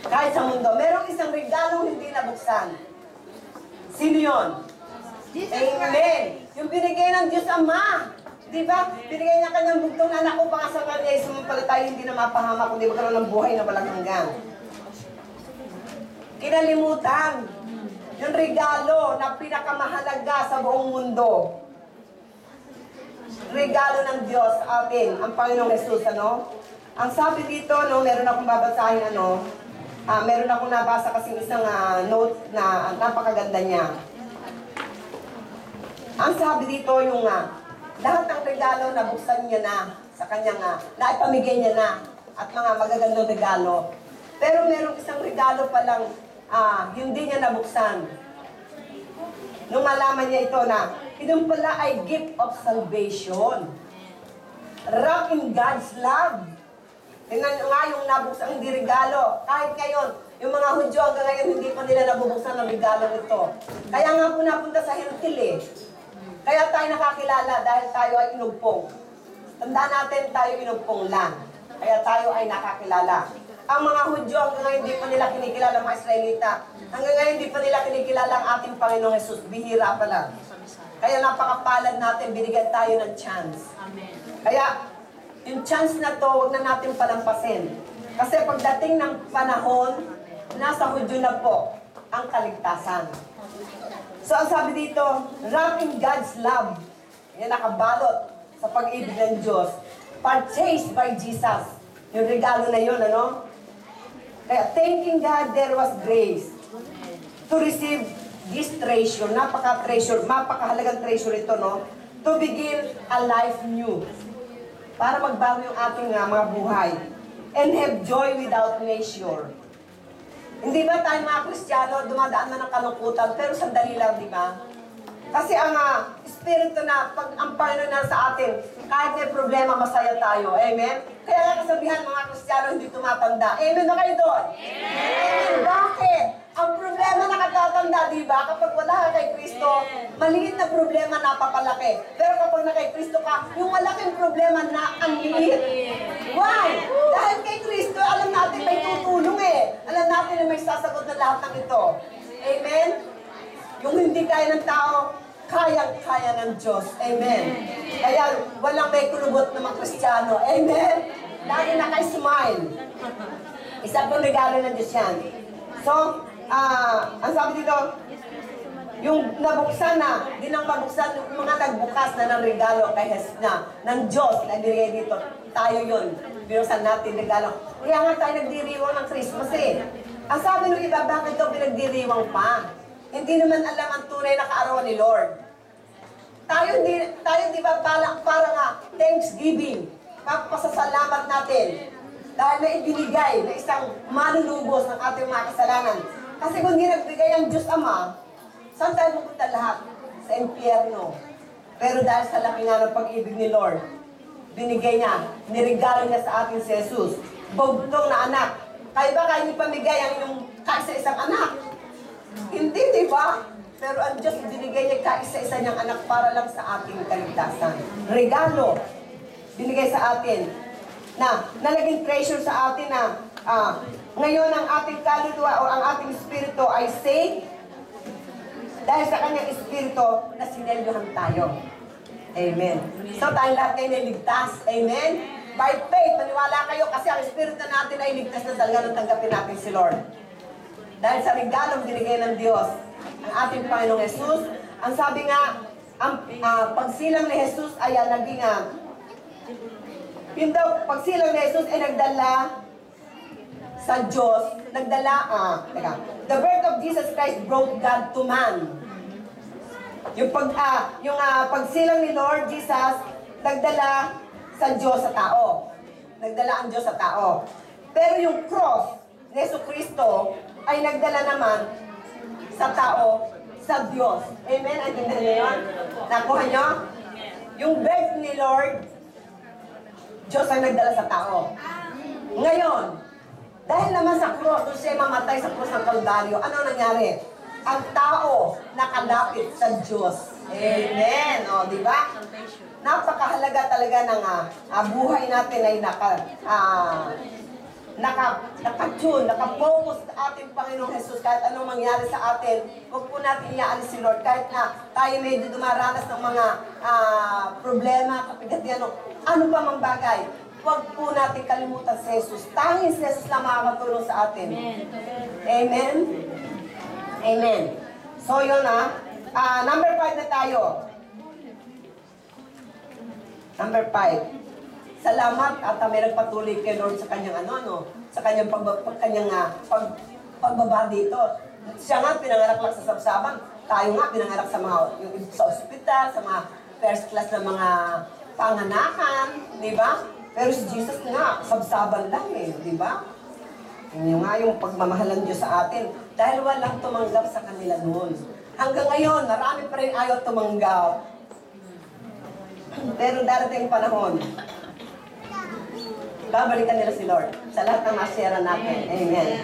Kahit sa mundo, merong isang regalong hindi nabuksan. Sino yun? Amen. Yung binigay ng Diyos Ama. Di ba? Binigay niya kanyang bugtong na anak ko para sa kanya, sumampalataya hindi na mapahama, kundi magkaroon ng buhay na walang hanggan. Kinalimutan. Yung regalo na pinakamahalaga sa buong mundo. Regalo ng Diyos atin, ang Panginoong Jesus, ano? Ang sabi dito, no, meron akong babasahin, ano, meron akong nabasa kasing isang note na napakaganda niya. Ang sabi dito, yung lahat ng regalo nabuksan niya na sa kanyang, naipamigay niya na at mga magagandang regalo. Pero merong isang regalo pa lang hindi niya nabuksan. Nung malaman niya ito na, ito pala ay gift of salvation. Wrapped in God's love. Tingnan nyo nga yung nabuksan, hindi regalo. Kahit ngayon, yung mga Hudyo hanggang ngayon, hindi pa nila nabubuksan ng regalo ito. Kaya nga po napunta sa Hentil eh. Kaya tayo nakakilala dahil tayo ay inugpong. Tandaan natin tayo inugpong lang. Kaya tayo ay nakakilala. Ang mga Hudyo hanggang ngayon hindi pa nila kinikilala, mga Israelita. Hanggang ngayon hindi pa nila kinikilala ang ating Panginoong Jesus. Bihira pa lang. Kaya napakapalad natin, binigyan tayo ng chance. Amen. Kaya, yung chance na to, huwag na natin palampasin. Kasi pagdating ng panahon, nasa Hudyo na po ang kaligtasan. So, ang sabi dito, wrapped in God's love. Yan nakabalot sa pag-ibig ng Diyos. Purchased by Jesus. Yung regalo na yun, ano? Kaya, thanking God, there was grace to receive this treasure. Napaka-treasure, mapakahalagang treasure ito, no? To begin a life new. Para magbago yung ating mga buhay. And have joy without measure. Hindi ba tayo mga Kristiyano, dumadaan man ng kalungkutan, pero sandali lang, di ba? Kasi ang Espiritu na, pag ang Panginoon na sa atin, kahit may problema, masaya tayo. Amen? Kaya nga kasabihan, mga Kristiyano, hindi tumatanda. Amen na kayo doon? Amen! Bakit? Ang problema nakatatanda, di ba? Kapag wala ka kay Kristo, maliit na problema napapalaki. Pero kapag na kay Kristo ka, yung malaking problema na ang liit. Why? Dahil kay Kristo, alam natin may tutulong eh. Alam natin na may sasagot na lahat ng ito. Amen? Yung hindi kaya ng tao, kayang-kaya ng Diyos. Amen. Kaya walang may kulubot na mga Kristiyano. Amen? Lagi naka-smile. Isa pong regalo ng Diyos yan. So, ang sabi dito, yung nabuksan na, di nang mabuksan, yung mga nagbukas na ng regalo kay na, ng Diyos na binigay dito, tayo yun. Binuksan natin regalo. Kaya nga tayo nagdiriwang ng Christmas eh. Ang sabi ng iba, bakit ito pinagdiriwang pa? Hindi naman alam ang tunay na kaarawan ni Lord. Tayo di ba parang Thanksgiving, papasasalamat natin dahil na ibinigay na isang manunubos ng ating mga kasalanan. Kasi kung di nagbigay ang Diyos Ama, saan tayo pupunta lahat? Sa impyerno. Pero dahil sa laki nga ng pag-ibig ni Lord, binigay niya, nirigalo niya sa atin si Jesus. Bugtong na anak. Kaya ba kayo ipamigay ang inyong kaisa-isang anak? Hindi, di ba? Pero ang Diyos binigay niya kaisa-isa niyang anak para lang sa ating kaligtasan. Regalo, binigay sa atin na nalaging treasure sa atin na ngayon ang ating kaluluwa o ang ating espiritu ay saved dahil sa kanyang espiritu na sinelyohan tayo. Amen. So tayo lahat kayo niligtas. Amen. By faith, maniwala kayo kasi ang espiritu natin ay ligtas na talaga nung tanggapin natin si Lord. Dahil sa regalong binigay ng Diyos, ang ating Panginoong Jesus, ang sabi nga, ang pagsilang ni Jesus ay naging, yun daw, pagsilang ni Jesus ay nagdala sa Diyos, the birth of Jesus Christ brought God to man. Yung pagsilang ni Lord Jesus, nagdala sa Diyos sa tao. Nagdala ang Diyos sa tao. Pero yung cross ni Jesucristo ay nagdala naman sa tao, sa Diyos. Amen? Antindihan niyo yun? Nakuha niyo? Yung birth ni Lord, Diyos ay nagdala sa tao. Ngayon, dahil naman sa cross, doon siya mamatay sa cross ng Kalbaryo, ano nangyari? Ang tao nakalapit sa Diyos. Amen. O, di ba? Napakahalaga talaga ng buhay natin ay nakatune, nakafocus sa ating Panginoong Jesus kahit anong mangyari sa atin. Huwag po natin iaalis si Lord kahit na tayo medyo dumaranas ng mga problema, kapigatian, ano pa mang bagay. Huwag po natin kalimutan si Jesus. Tanging si Jesus lang makakatulong sa atin. Amen? Amen. So yun number 5 na tayo. Number 5. Salamat at may nagpatuloy kay Lord sa kanyang sa kanyang pagbaba dito. Siya nga pinanganak lang sa sabsaban. Tayo nga pinanganak sa sa ospital, sa mga first class na mga panganakan, di ba? Pero si Jesus nga, sabsaban lang di ba? Yun nga yung pagmamahal ng Diyos sa atin. Dahil walang tumanggap sa kanila noon. Hanggang ngayon, marami pa rin ayaw tumanggap. Pero darating panahon, babalikan nila si Lord sa lahat ng masira natin. Amen.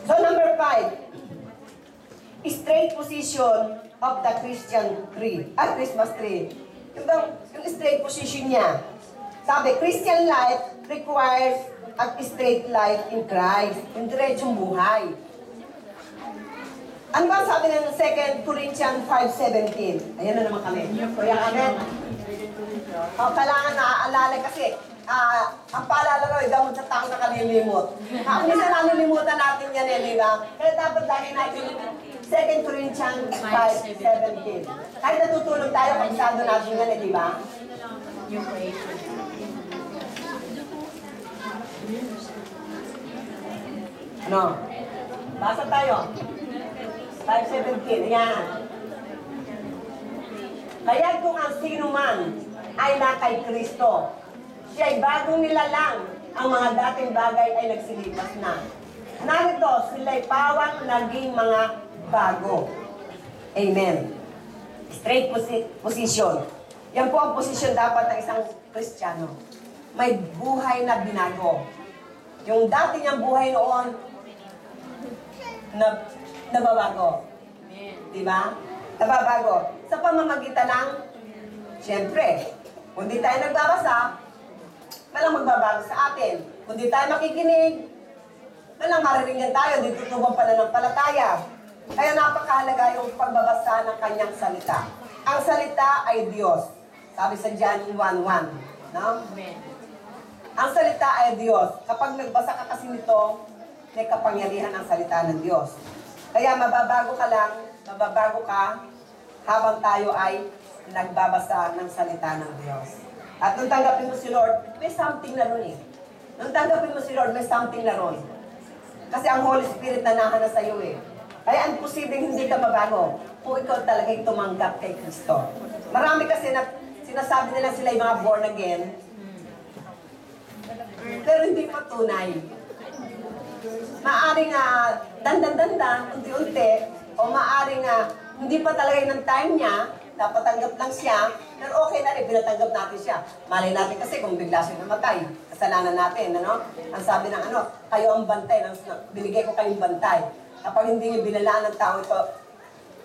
So number 5, straight position of the Christian tree. Christmas tree. Yung straight position niya. Sabi, Christian life requires a straight life in Christ. Yung diretsong buhay. Ano ba sabi ng 2 Corinthians 5:17? Ayan na naman kami. Kuya Amen. Kailangan naaalala kasi ang paalala ko, gamot sa tao na kalilimot. Minsan nalilimutan natin yan di ba? Kaya dapat lagi natin 2 Corinthians 5:17. Kahit natutulog tayo, kabisado natin yan di ba? Ano? Basa tayo. 5:17. Ayan. Kaya kung ang sino man ay na kay Kristo, siya'y bagong nilalang, ang mga dating bagay ay nagsilipas na. Narito, sila'y pawang naging mga bago. Amen. Straight position. Yan po ang posisyon dapat ng isang Kristiyano. May buhay na binago. Yung dati niyang buhay noon, nababago. Diba? Nababago. Sa pamamagitan ng, siyempre, kung di tayo nagbabasa, walang magbabago sa atin. Kung di tayo makikinig, walang mariringan tayo, di tutubang pananampalataya. Kaya napakahalaga yung pagbabasa ng kanyang salita. Ang salita ay Diyos. Sabi sa John 1:1. No? Ang salita ay Diyos. Kapag nagbasa ka kasi nito, may kapangyarihan ang salita ng Diyos. Kaya mababago ka habang tayo ay nagbabasa ng salita ng Diyos. At nung tanggapin mo si Lord, may something na ron Nung tanggapin mo si Lord, may something na ron. Kasi ang Holy Spirit na nahana sa iyo Kaya ang posibleng hindi ka mabago kung ikaw talagang tumanggap kay Kristo. Marami kasi na sinasabi nila sila yung mga born again, pero hindi patunay. Maaring dandan-dandan, unti-unti, o maaring hindi pa talaga ng time niya, napatanggap lang siya, pero okay na rin, pinatanggap natin siya. Malay natin kasi kung bigla siya namatay, kasalanan natin, Ang sabi ng kayo ang bantay, binigay ko kayong bantay. Kapag hindi niyo binalaan ng tao ito,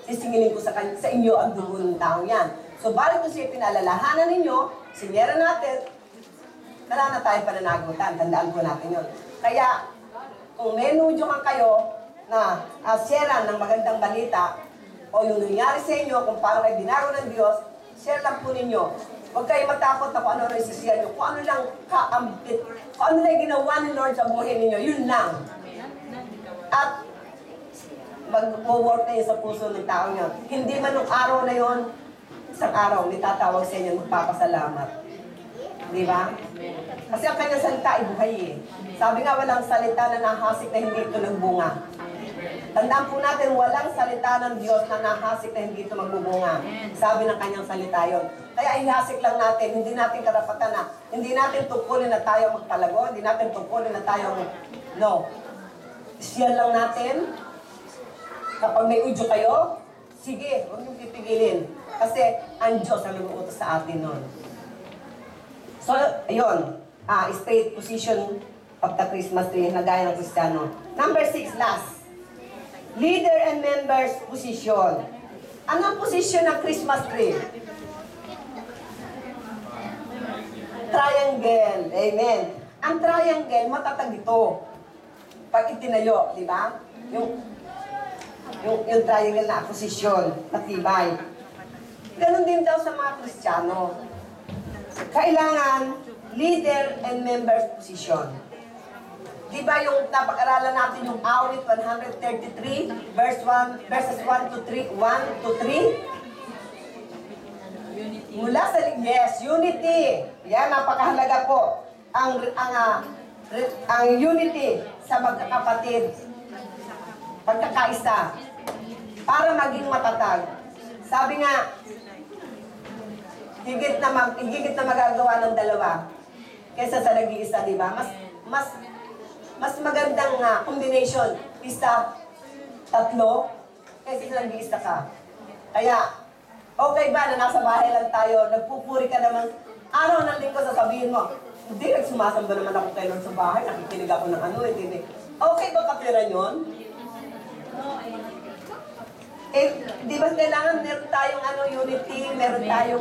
sisingilin ko sa inyo ang dugo ng tao yan. So, balik ko siya pinalalahanan ninyo, sinyera natin, wala na tayong pananagutan, tandaan po natin yun. Kaya, kung may nudyokan kayo na share ng magandang balita, o yung nangyari sa inyo, kung paano kayo binago ng Diyos, share lang po ninyo. Huwag kayo matakot na kung ano na isisiyan nyo, kung ano lang kaambit, kung ano lang ginawa ni Lord sa buhay ninyo, yun lang. At mag-work na yun sa puso ng tao nyo. Hindi man nung araw na yun, isang araw, may tatawag sa inyo, magpapasalamat. Di ba? Kasi ang kanyang salita ay buhay Sabi nga, walang salita na nahasik na hindi ito nagbunga. Tandaan po natin, walang salita ng Diyos na nahasik na hindi ito magbubunga. Sabi ng kanyang salita yon. Kaya ihasik lang natin, hindi natin karapatan hindi natin tungkulin na tayo magpalago, hindi natin tungkulin na tayo share lang natin. Kapag may udyo kayo, sige, huwag niyong pipigilin. Kasi ang Diyos ang nag-uutos sa atin nun. So, ayun. Straight position of the Christmas tree na gaya ng Kristiyano. Number 6, last. Leader and members position. Ano ang position ng Christmas tree? Triangle. Amen. Ang triangle, matatag ito. pag itinayo, di ba? Yung triangle na posisyon, matibay. Ganon din daw sa mga Kristiyano. Kailangan leader and members position. Di ba yung napag-aralan natin yung awit 133, verses 1 to 3, 1 to 3? Mula sa, yes, unity. Yan, napakahalaga po. Ang unity sa magkakapatid. Pagkakaisa. Para maging matatag. Sabi nga, higit na magagawa ng dalawa kaysa sa nag-iisa, di ba? Mas magandang combination. Isa, tatlo, kaysa sa nag-iisa ka. Kaya, okay ba na nasa bahay lang tayo, nagpupuri ka naman, araw ng linggo sasabihin mo, hindi, nagsumasamba naman ako kayo sa bahay, nakikinig ako ng ano, hindi. Okay ba kapira yun? Di ba kailangan meron tayong unity, meron tayong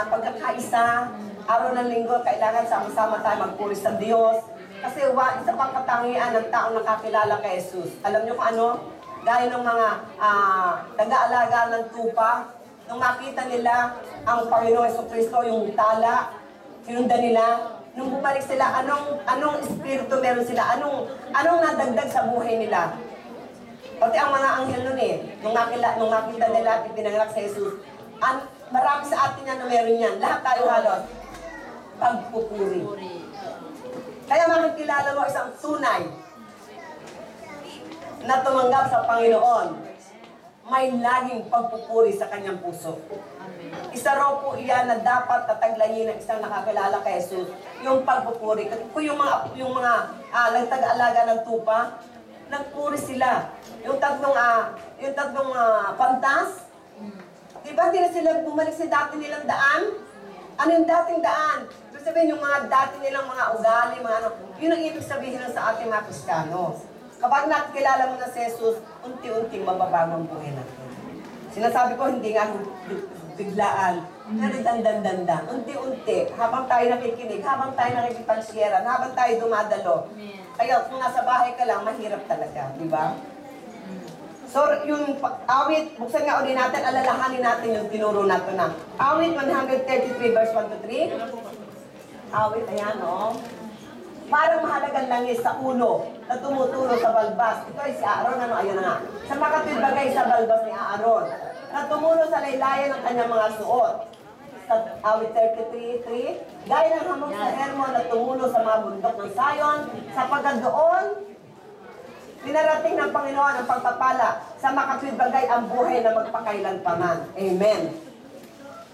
pagkakaisa, araw ng linggo, kailangan sama-sama tayo magpuri sa Diyos. Kasi isa pang katangian ng taong nakakilala kay Jesus. Alam niyo kung ano? Gaya ng mga nag-aalaga ng tupa, nung makita nila ang Panginoong Jesucristo, yung tala, sinundan nila, nung bumalik sila, anong espiritu meron sila, anong nadagdag sa buhay nila. Pati ang mga anghel nun nung nakita nila, ipinanganak sa Jesus, marami sa atin yan na meron yan. Lahat tayo halos, pagpupuri. Kaya makikilala mo isang tunay na tumanggap sa Panginoon, may laging pagpupuri sa kanyang puso. Isa raw po iyan na dapat tataglayin ng isang nakakilala kay Jesus, yung pagpupuri. Kung yung mga nagtag-alaga ng tupa, nagpuri sila. Yung tatlong pantas, diba hindi na sila bumalik sa dati nilang daan? Ano yung dating daan? Ibig sabihin yung mga dati nilang mga ugali, yun ang ibig sabihin sa ating mga Kristiyano. Kapag nakikilala mo na si Jesus, unti-unting mababago ang buhay natin. Sinasabi ko, hindi nga biglaan. Pero dandan-dandan. Unti-unti, habang tayo nakikinig, habang tayo nakikipagsiyeran, habang tayo dumadalo. Kaya kung nasa bahay ka lang, mahirap talaga. Di ba? So, yung awit, buksan nga ulit natin, alalahanin natin yung tinuro natin na. Awit 133 verse 1 to 3. Awit, ayan o. Parang mahalagang langis sa ulo na tumutulo sa balbas. Ito ay si Aaron, ayun na nga. Sa makatwid bagay sa balbas ni Aaron, na tumulo sa laylayan ng kanyang mga suot. Sa awit 33:3, gaya ng hamog sa Hermon na tumulo sa mga bundok ng Sayon, sapagkat doon, pinarating ng Panginoon ang pagpapala sa makatwid bagay ang buhay na magpakailanpaman. Amen.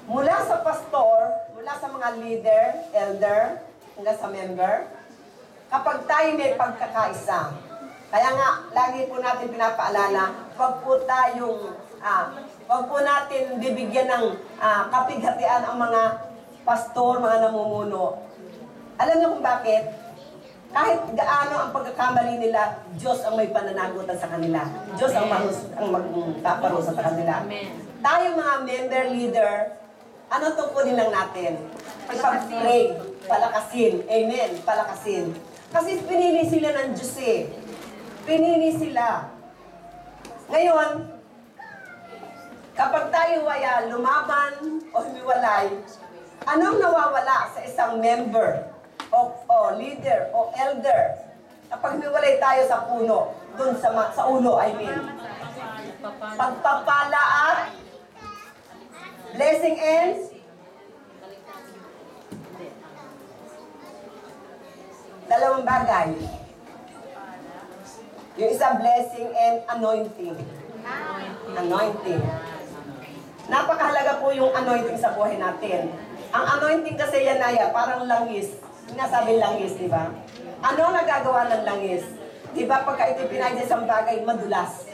Mula sa pastor, mula sa mga leader, elder, hanggang sa member, kapag tayo may pagkakaisa, kaya nga, lagi po natin pinapaalala, wag po natin bibigyan ng kapighatian ang mga pastor, mga namumuno. Alam niyo kung bakit? Kahit gaano ang pagkakamali nila, Diyos ang may pananagutan sa kanila. Diyos ang magpaparusa sa kanila. Tayo mga member leader, ano tungkulin lang natin? Pag-pray, palakasin. Amen, palakasin. Kasi pinili sila ng Diyos Pinili sila. Ngayon, kapag tayo ay lumaban o humiwalay, anong nawawala sa isang member? O leader, o elder, kapag humiwalay tayo sa puno, dun sa ulo, pagpapala at blessing and dalawang bagay. Yung isa, blessing and anointing. Anointing. Napakahalaga po yung anointing sa buhay natin. Ang anointing kasi yan parang langis. Sinasabi langis, di ba? Ano nagagawa ng langis? Di ba pagka ito pinay sa isang bagay, madulas.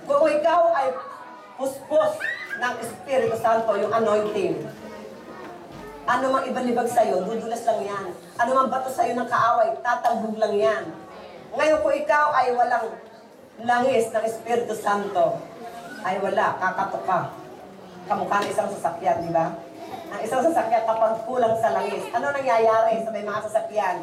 Kung ikaw ay puspos ng Espiritu Santo, yung anointing, ano mang ibalibag sa'yo, dudulas lang yan. Ano mang bato sa'yo ng kaaway, tatalbog lang yan. Ngayon kung ikaw ay walang langis ng Espiritu Santo, ay wala, kakatok ka. Kamukha ng isang sasakyan, di ba? Ang isang sasakyan kapag kulang sa langis, ano nangyayari sa may mga sasakyan?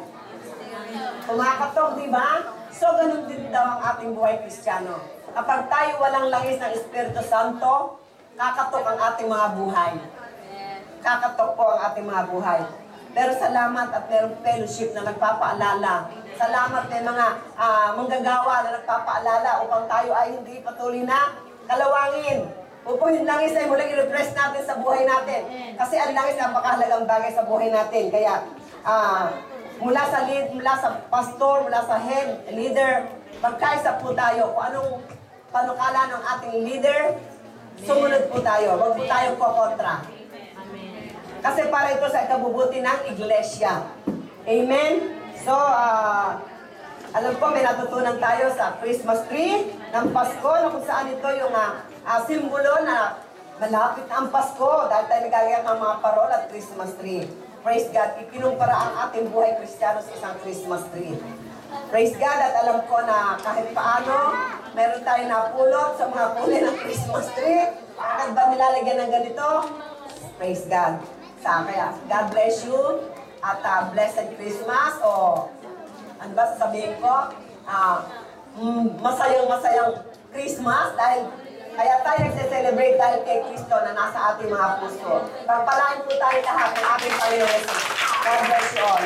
Kumakatok, di ba? So, ganun din daw ang ating buhay Kristiyano. Kapag tayo walang langis ng Espiritu Santo, kakatok ang ating mga buhay. Kakatok po ang ating mga buhay. Pero salamat at merong fellowship na nagpapaalala. Salamat may mga manggagawa na nagpapaalala upang tayo ay hindi patuloy na kalawangin. Upang yung langis ay mulang i-refresh natin sa buhay natin. Kasi ang langis napakahalagang bagay sa buhay natin. Kaya mula sa pastor, mula sa head, leader, magkaisa po tayo kung anong panukala ng ating leader, sumunod po tayo. Huwag po tayo kontra. Kasi para ito sa ikabubuti ng iglesia. Amen? So, alam ko may natutunan tayo sa Christmas tree ng Pasko na kung saan ito yung simbolo na malapit na ang Pasko dahil tayo nagagayak ng mga parol at Christmas tree. Praise God, ikinumpara ang ating buhay Kristiyano sa isang Christmas tree. Praise God at alam ko na kahit paano, meron tayong napulot sa mga kulay ng Christmas tree. Bakit ba nilalagyan ng ganito? Praise God. Kaya, God bless you at blessed Christmas o ano ba sasabihin ko? Masayang Christmas dahil kaya tayo nagse-celebrate dahil kay Kristo na nasa ating mga puso. Pagpalain po tayo lahat ng ating Panginoon. God bless you all.